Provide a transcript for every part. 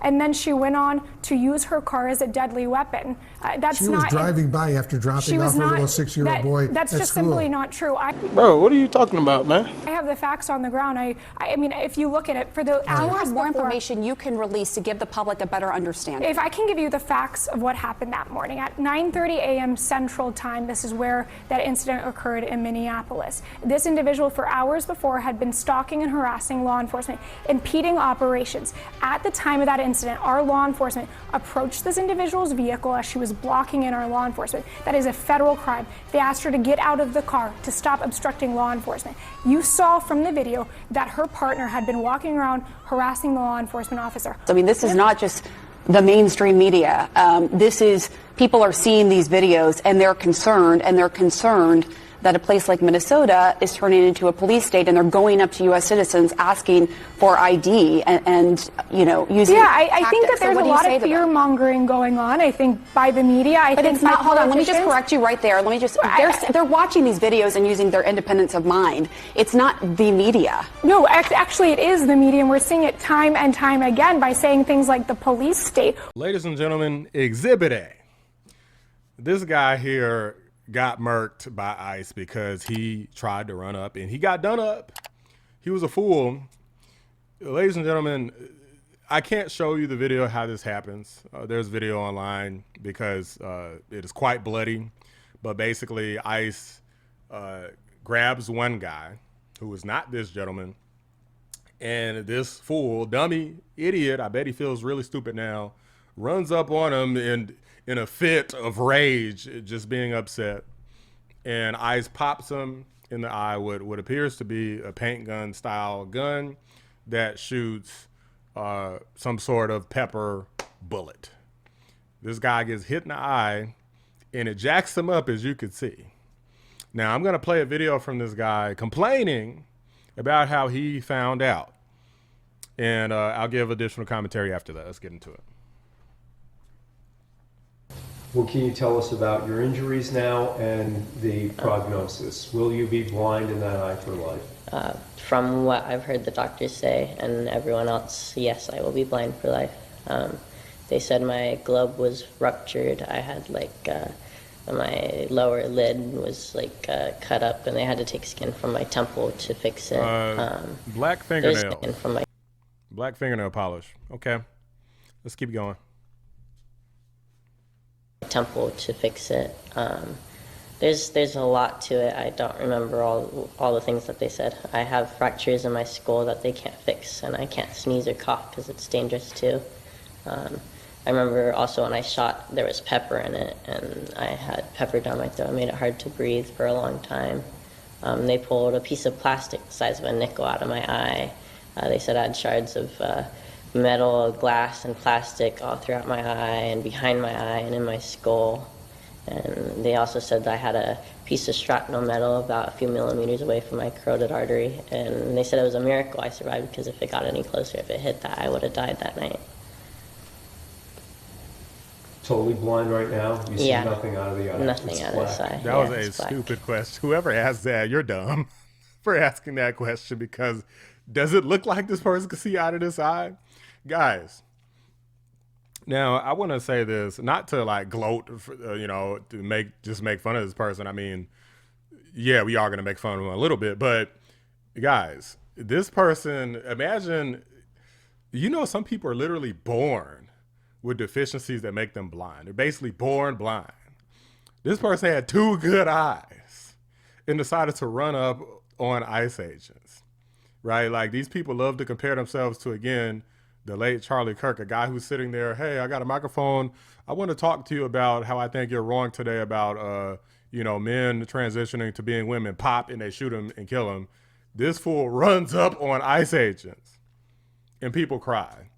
and then she went on to use her car as a deadly weapon. She was driving by after dropping off a little 6-year-old boy That's at just school. simply not true. Bro, what are you talking about, man? I have the facts on the ground. I mean, if you look at it, for the Do you have more information you can release to give the public a better understanding? If I can give you the facts of what happened that morning, at 9:30 a.m. Central Time, this is where that incident occurred in Minneapolis. This individual, for hours before, had been stalking and harassing law enforcement, impeding operations. At the time of that incident, our law enforcement approached this individual's vehicle as she was blocking in our law enforcement. That is a federal crime. They asked her to get out of the car, to stop obstructing law enforcement. You saw from the video that her partner had been walking around harassing the law enforcement officer. I mean, this is not just the mainstream media. This is, people are seeing these videos and they're concerned that a place like Minnesota is turning into a police state, and they're going up to U.S. citizens asking for ID and you know, using I think that there's a lot of fear mongering going on. I think by the media. But it's not. Hold on. Let me just correct you right there. Let me just. They're watching these videos and using their independence of mind. It's not the media. No, actually, it is the media, and we're seeing it time and time again by saying things like the police state. Ladies and gentlemen, Exhibit A. This guy here got murked by ICE because he tried to run up and he got done up. He was a fool. Ladies and gentlemen, I can't show you the video how this happens. There's video online because it is quite bloody. But basically, ICE grabs one guy who is not this gentleman, and this fool, dummy, idiot, I bet he feels really stupid now, runs up on him in a fit of rage, just being upset. And ICE pops him in the eye with what appears to be a paint gun style gun that shoots some sort of pepper bullet. This guy gets hit in the eye and it jacks him up, as you can see. Now I'm gonna play a video from this guy complaining about how he found out. And I'll give additional commentary after that. Let's get into it. What can you tell us about your injuries now and the prognosis? Will you be blind in that eye for life? From what I've heard the doctors say and everyone else, yes, I will be blind for life. They said my globe was ruptured. I had my lower lid was cut up, and they had to take skin from my temple to fix it. Black fingernail. Skin from my black fingernail polish. Okay, let's keep going. Temple to fix it. There's a lot to it. I don't remember all the things that they said. I have fractures in my skull that they can't fix, and I can't sneeze or cough because it's dangerous too. I remember also when I shot, there was pepper in it, and I had pepper down my throat. It made it hard to breathe for a long time. They pulled a piece of plastic the size of a nickel out of my eye. They said I had shards of metal, glass, and plastic all throughout my eye and behind my eye and in my skull. And they also said that I had a piece of shrapnel metal about a few millimeters away from my carotid artery. And they said it was a miracle I survived, because if it got any closer, if it hit that, I would have died that night. Totally blind right now? You see nothing out of the eye? Nothing out of the eye. That was a stupid question. Whoever asked that, you're dumb for asking that question, because does it look like this person can see out of this eye? Guys, now I want to say this, not to like gloat, you know, to make fun of this person. I mean, yeah, we are going to make fun of him a little bit, but guys, this person, imagine, you know, some people are literally born with deficiencies that make them blind. They're basically born blind. This person had two good eyes and decided to run up on ICE agents, right? Like, these people love to compare themselves to, again, the late Charlie Kirk, a guy who's sitting there, hey, I got a microphone. I want to talk to you about how I think you're wrong today about, you know, men transitioning to being women. Pop, and they shoot him and kill him. This fool runs up on ICE agents and people cry.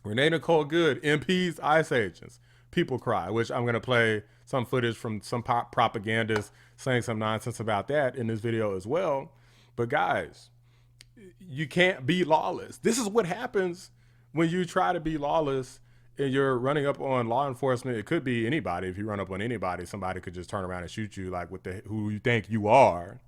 Renee Nicole Good impedes ICE agents. People cry, which I'm going to play some footage from some propagandists saying some nonsense about that in this video as well. But guys, you can't be lawless. This is what happens when you try to be lawless and you're running up on law enforcement. It could be anybody. If you run up on anybody, somebody could just turn around and shoot you like, who you think you are.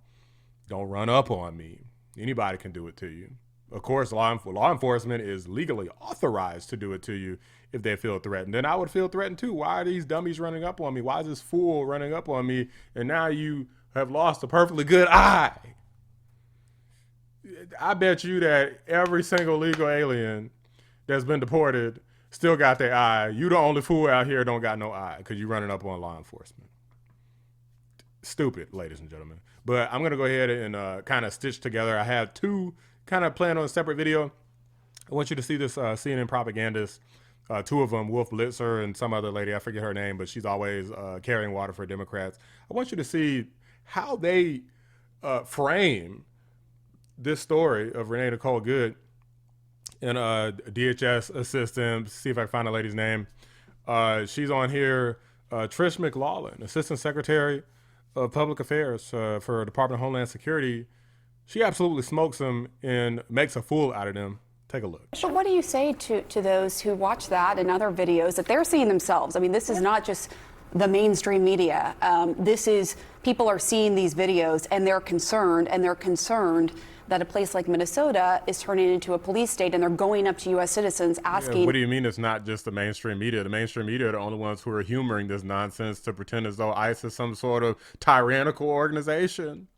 Don't run up on me. Anybody can do it to you. of course, law enforcement is legally authorized to do it to you if they feel threatened. Then I would feel threatened too. Why are these dummies running up on me? Why is this fool running up on me? And now you have lost a perfectly good eye. I bet you that every single legal alien that's been deported still got their eye. You the only fool out here don't got no eye because you running up on law enforcement. Stupid, ladies and gentlemen. But I'm going to go ahead and kind of stitch together. I have two kind of planned on a separate video. I want you to see this CNN propagandist, two of them, Wolf Blitzer and some other lady, I forget her name, but she's always carrying water for Democrats. I want you to see how they frame this story of Renee Nicole Good and DHS assistant, see if I can find the lady's name. She's on here, Trish McLaughlin, Assistant Secretary of Public Affairs for Department of Homeland Security. She absolutely smokes them and makes a fool out of them. Take a look. But what do you say to those who watch that and other videos that they're seeing themselves? I mean, this is not just the mainstream media. This is, people are seeing these videos and they're concerned that a place like Minnesota is turning into a police state, and they're going up to U.S. citizens asking. Yeah, what do you mean it's not just the mainstream media? The mainstream media are the only ones who are humoring this nonsense to pretend as though ICE is some sort of tyrannical organization.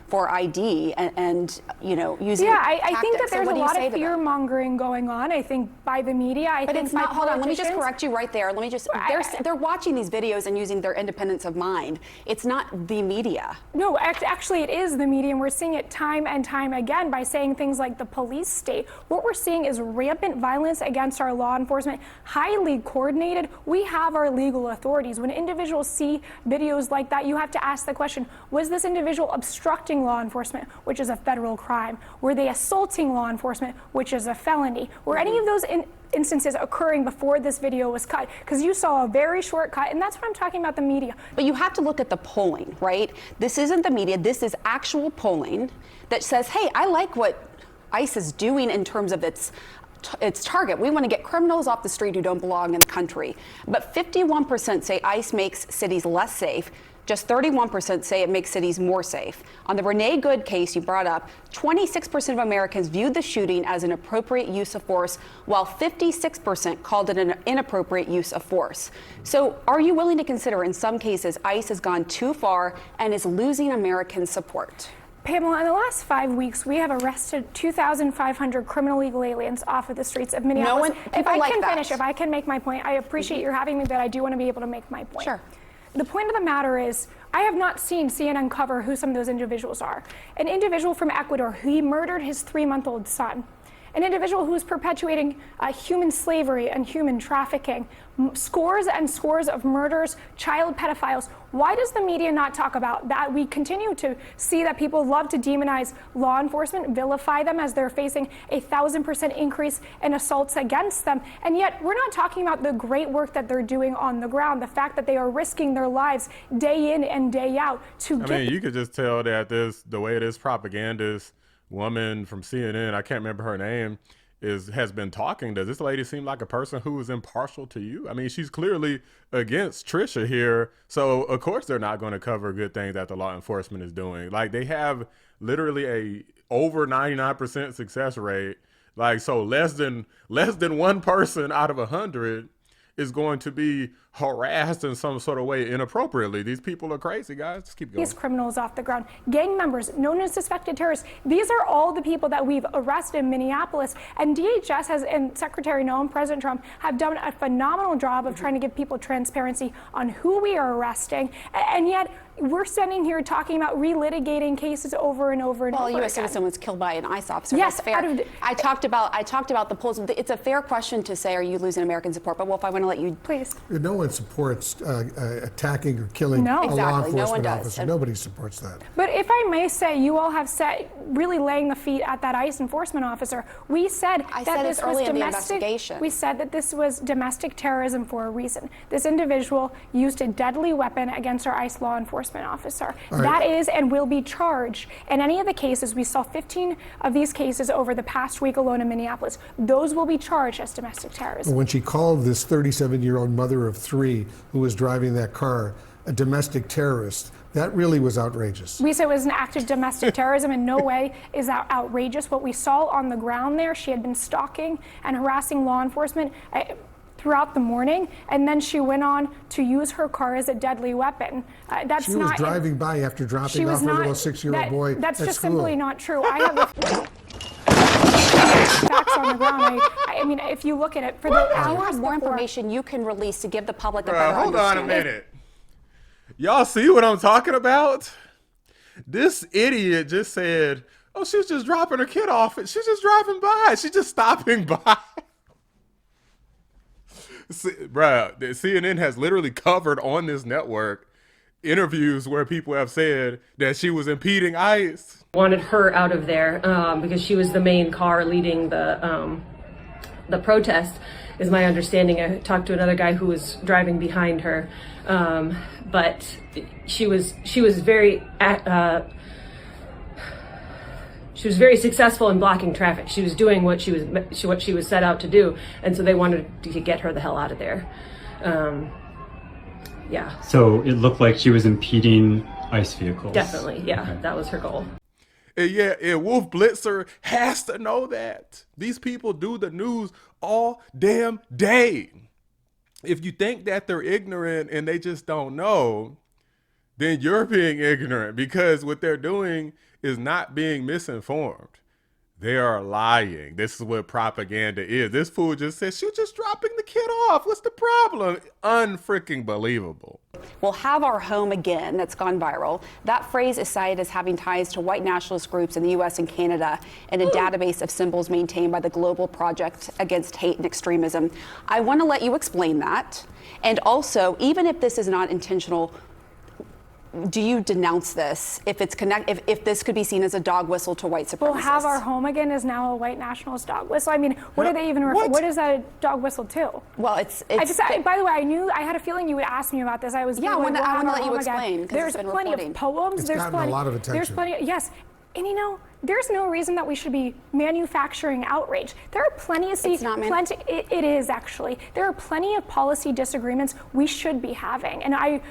For ID and you know, using I think that there's a lot of fear mongering going on. I think by the media. But it's not. Hold on. Let me just correct you right there. Let me just. They're watching these videos and using their independence of mind. It's not the media. No, actually, it is the media, and we're seeing it time and time again by saying things like the police state. What we're seeing is rampant violence against our law enforcement, highly coordinated. We have our legal authorities. When individuals see videos like that, you have to ask the question: was this individual obstructing law enforcement, which is a federal crime? Were they assaulting law enforcement, which is a felony? Were any of those instances occurring before this video was cut? Because you saw a very short cut, and that's what I'm talking about, the media. But you have to look at the polling, right? This isn't the media. This is actual polling that says, hey, I like what ICE is doing in terms of its target. We want to get criminals off the street who don't belong in the country. But 51% say ICE makes cities less safe. Just 31% say it makes cities more safe. On the Renee Good case you brought up, 26% of Americans viewed the shooting as an appropriate use of force, while 56% called it an inappropriate use of force. So are you willing to consider in some cases ICE has gone too far and is losing American support? Pamela, in the last 5 weeks, we have arrested 2,500 criminal illegal aliens off of the streets of Minneapolis. If I can make my point, I appreciate you having me, but I do want to be able to make my point. Sure. The point of the matter is, I have not seen CNN cover who some of those individuals are. An individual from Ecuador, he murdered his 3-month-old son. An individual who is perpetuating human slavery and human trafficking, scores and scores of murders, child pedophiles. Why does the media not talk about that? We continue to see that people love to demonize law enforcement, vilify them as they're facing 1,000% increase in assaults against them. And yet we're not talking about the great work that they're doing on the ground, the fact that they are risking their lives day in and day out to I mean, you could just tell that the way this propagandist woman from CNN, I can't remember her name, has been talking. Does this lady seem like a person who is impartial to you? I mean, she's clearly against Trisha here. So of course they're not going to cover good things that the law enforcement is doing. Like, they have literally a over 99% success rate. Like, so less than one person out of 100 is going to be harassed in some sort of way inappropriately. These people are crazy, guys. Just keep going. These criminals off the ground, gang members, known as suspected terrorists. These are all the people that we've arrested in Minneapolis. And DHS and Secretary Noem, President Trump, have done a phenomenal job of trying to give people transparency on who we are arresting. And yet we're sitting here talking about relitigating cases over and over and over again. Well, a U.S. citizen was killed by an ICE officer. Yes, that's fair. I talked about the polls. It's a fair question to say, are you losing American support? But Wolf, I want to let you. Please. No one supports attacking or killing a law enforcement officer. Nobody supports that. But if I may say, you all have said, really laying the feet at that ICE enforcement officer. We said that this was domestic. We said that this was domestic terrorism for a reason. This individual used a deadly weapon against our ICE law enforcement officer. That is and will be charged. In any of the cases, we saw 15 of these cases over the past week alone in Minneapolis. Those will be charged as domestic terrorism. When she called this 37-year-old mother of 3 who was driving that car a domestic terrorist, That really was outrageous. We said it was an act of domestic terrorism. In no way is that outrageous. What we saw on the ground there, she had been stalking and harassing law enforcement throughout the morning, and then she went on to use her car as a deadly weapon. She was driving by after dropping off her little 6-year-old boy at That's just school. simply not true. I have facts on the ground. I mean, if you look at it, for the hours more before, information you can release to give the public a better Hold on a understanding. minute. Y'all see what I'm talking about? This idiot just said, oh, she's just dropping her kid off. She's just driving by. She's just stopping by. Bruh, CNN has literally covered on this network interviews where people have said that she was impeding ICE. Wanted her out of there because she was the main car leading the protest, is my understanding. I talked to another guy who was driving behind her, but she was very successful in blocking traffic. She was doing what she was set out to do, and so they wanted to get her the hell out of there. Yeah. So it looked like she was impeding ICE vehicles. Definitely, yeah. Okay. That was her goal. And Wolf Blitzer has to know that. These people do the news all damn day. If you think that they're ignorant and they just don't know, then you're being ignorant, because what they're doing is not being misinformed. They are lying. This is what propaganda is. This fool just said, she was just dropping the kid off. What's the problem? Unfreaking believable. We'll have our home again. That's gone viral. That phrase is cited as having ties to white nationalist groups in the U.S. and Canada in a database of symbols maintained by the Global Project Against Hate and Extremism. I want to let you explain that. And also, even if this is not intentional, do you denounce this if it's if this could be seen as a dog whistle to white supremacists? We'll have our home again is now a white nationalist dog whistle. I mean, what do they even refer? What is that a dog whistle to? Well, it's by the way, I had a feeling you would ask me about this. I was I want to let you explain. There's plenty of poems. It's There's gotten plenty. a lot of attention. There's plenty. Yes. And there's no reason that we should be manufacturing outrage. There are plenty of it is actually. There are plenty of policy disagreements we should be having, and I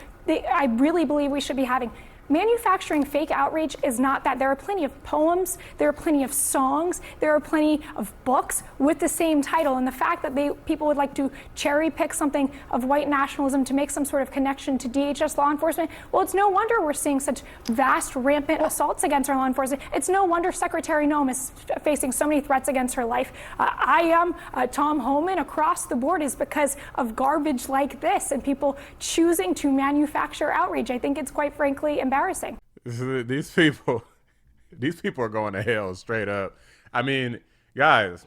really believe we should be having. Manufacturing fake outrage is not that. There are plenty of poems, there are plenty of songs, there are plenty of books with the same title, and the fact that people would like to cherry pick something of white nationalism to make some sort of connection to DHS law enforcement, well, it's no wonder we're seeing such vast, rampant assaults against our law enforcement. It's no wonder Secretary Noem is facing so many threats against her life. I am Tom Homan across the board is because of garbage like this and people choosing to manufacture outrage. I think it's quite frankly embarrassing. These people are going to hell straight up. I mean, guys,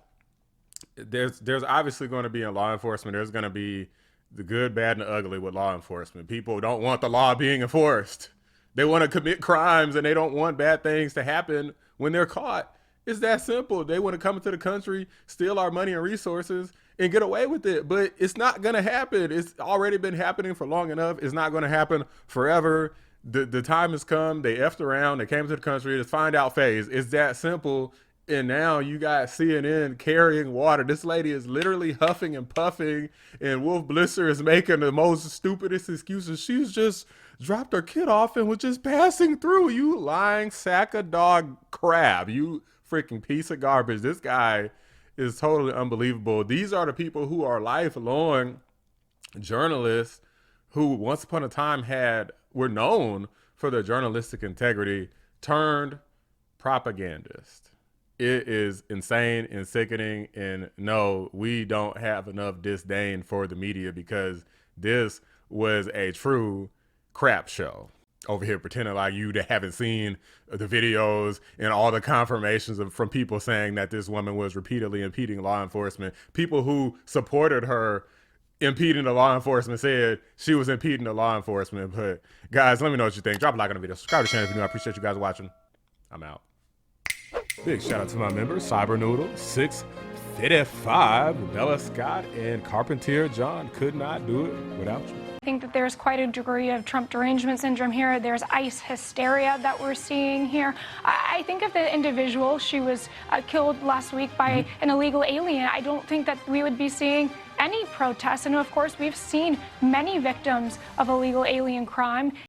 there's obviously going to be in law enforcement, there's going to be the good, bad, and the ugly with law enforcement. People don't want the law being enforced. They want to commit crimes and they don't want bad things to happen when they're caught. It's that simple. They want to come into the country, steal our money and resources, and get away with it. But it's not going to happen. It's already been happening for long enough. It's not going to happen forever. The time has come. They effed around. They came to the country. It's find out phase. It's that simple. And now you got CNN carrying water. This lady is literally huffing and puffing, and Wolf Blitzer is making the most stupidest excuses. She's just dropped her kid off and was just passing through. You lying sack of dog crap. You freaking piece of garbage. This guy is totally unbelievable. These are the people who are lifelong journalists who once upon a time were known for their journalistic integrity, turned propagandist. It is insane and sickening, and no, we don't have enough disdain for the media because this was a true crap show. Over here pretending like you haven't seen the videos and all the confirmations from people saying that this woman was repeatedly impeding law enforcement. People who supported her impeding the law enforcement said she was impeding the law enforcement. But guys, let me know what you think. Drop a like on the video. Subscribe to the channel if you're new. I appreciate you guys watching. I'm out. Big shout out to my members, Cybernoodle, 655, Bella Scott, and Carpentier John. Could not do it without you. I think that there's quite a degree of Trump derangement syndrome here. There's ICE hysteria that we're seeing here. I think of the individual, she was killed last week by an illegal alien. I don't think that we would be seeing any protests. And of course, we've seen many victims of illegal alien crime.